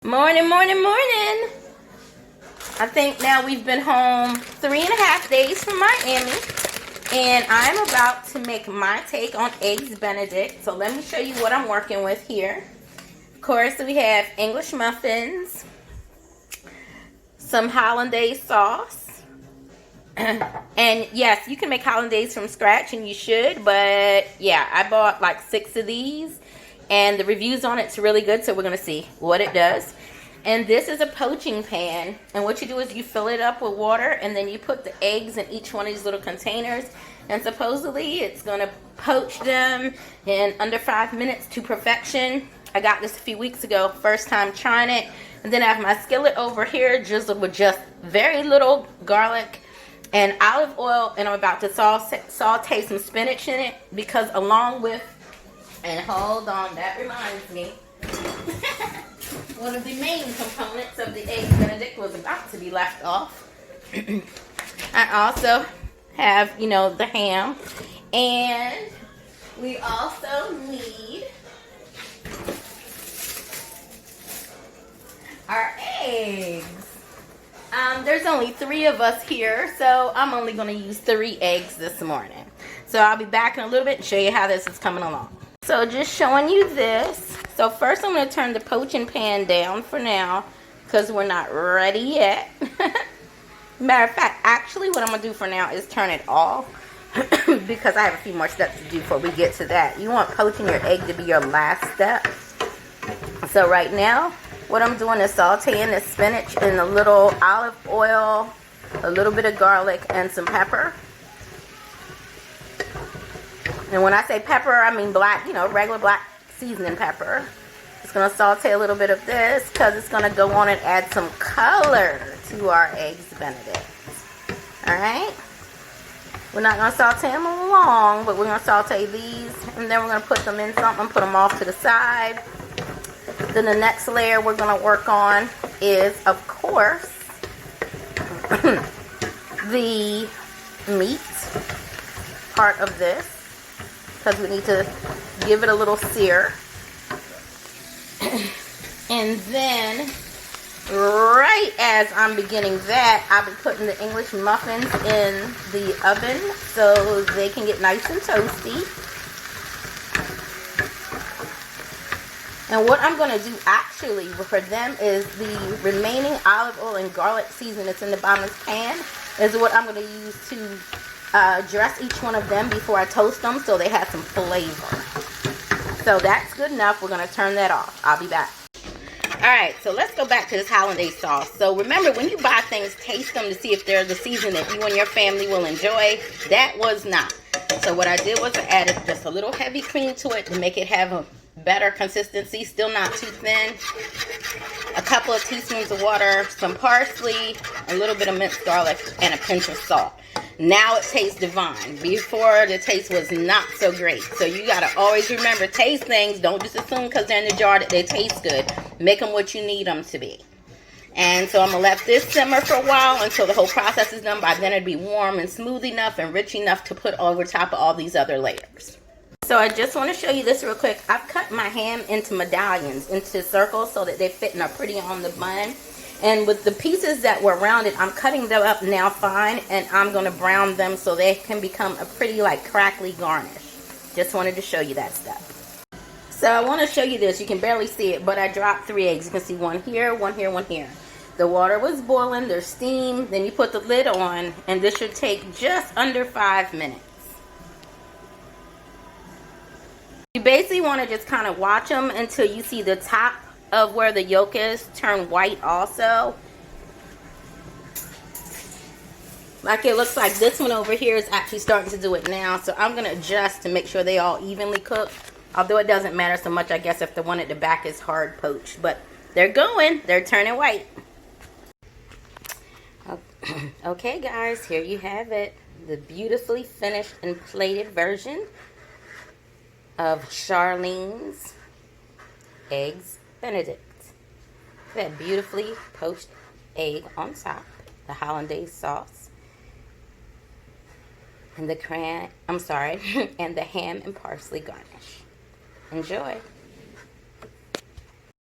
Morning, morning, morning. I think now we've been home 3.5 days from Miami, and I'm about to make my take on Eggs Benedict. So let me show you what I'm working with here. Of course, we have English muffins, some hollandaise sauce, and yes, you can make hollandaise from scratch, and you should, but yeah, I bought like 6 of these, and the reviews on it's really good, so we're going to see what it does. And this is a poaching pan, and what you do is you fill it up with water, and then you put the eggs in each one of these little containers, and supposedly it's going to poach them in under 5 minutes to perfection. I got this a few weeks ago, first time trying it. And then I have my skillet over here drizzled with just very little garlic and olive oil, and I'm about to saute some spinach in it, because along with, and hold on, that reminds me, one of the main components of the Eggs Benedict was about to be left off. I also have, the ham, and we also need our eggs. There's only 3 of us here, so I'm only going to use 3 eggs this morning. So I'll be back in a little bit and show you how this is coming along. So just showing you this. So first I'm going to turn the poaching pan down for now, because we're not ready yet. Matter of fact, actually what I'm going to do for now is turn it off, because I have a few more steps to do before we get to that. You want poaching your egg to be your last step. So right now, what I'm doing is sauteing the spinach in a little olive oil, a little bit of garlic, and some pepper. And when I say pepper, I mean black, regular black seasoning pepper. Just going to saute a little bit of this, because it's going to go on and add some color to our Eggs Benedict. Alright? We're not going to saute them long, but we're going to saute these, and then we're going to put them in something, put them off to the side. Then the next layer we're going to work on is, of course, the meat part of this, because we need to give it a little sear. And then, right as I'm beginning that, I'll be putting the English muffins in the oven so they can get nice and toasty. And what I'm going to do actually for them is the remaining olive oil and garlic seasoning that's in the bottom of this pan is what I'm going to use to dress each one of them before I toast them, so they have some flavor. So that's good enough. We're going to turn that off. I'll be back. Alright, so let's go back to this hollandaise sauce. So remember, when you buy things, taste them to see if they're the season that you and your family will enjoy. That was not. So what I did was I added just a little heavy cream to it to make it have a better consistency, still not too thin. A couple of teaspoons of water, some parsley, a little bit of minced garlic, and a pinch of salt. Now it tastes divine. Before, the taste was not so great. So you got to always remember, taste things. Don't just assume because they're in the jar that they taste good. Make them what you need them to be. And so I'm going to let this simmer for a while until the whole process is done. By then it'll be warm and smooth enough and rich enough to put over top of all these other layers. So I just want to show you this real quick. I've cut my ham into medallions, into circles, so that they fit and are pretty on the bun. And with the pieces that were rounded, I'm cutting them up now fine, and I'm going to brown them so they can become a pretty, crackly garnish. Just wanted to show you that stuff. So I want to show you this. You can barely see it, but I dropped 3 eggs. You can see one here, one here, one here. The water was boiling. There's steam. Then you put the lid on, and this should take just under 5 minutes. You basically want to just kind of watch them until you see the top of where the yolk is turn white also. Like it looks like this one over here is actually starting to do it now. So I'm going to adjust to make sure they all evenly cook. Although it doesn't matter so much, I guess, if the one at the back is hard poached. But they're going. They're turning white. Okay, guys. Here you have it. The beautifully finished and plated version of Charlene's Eggs Benedict. That beautifully poached egg on top, the hollandaise sauce, and the and the ham and parsley garnish. Enjoy.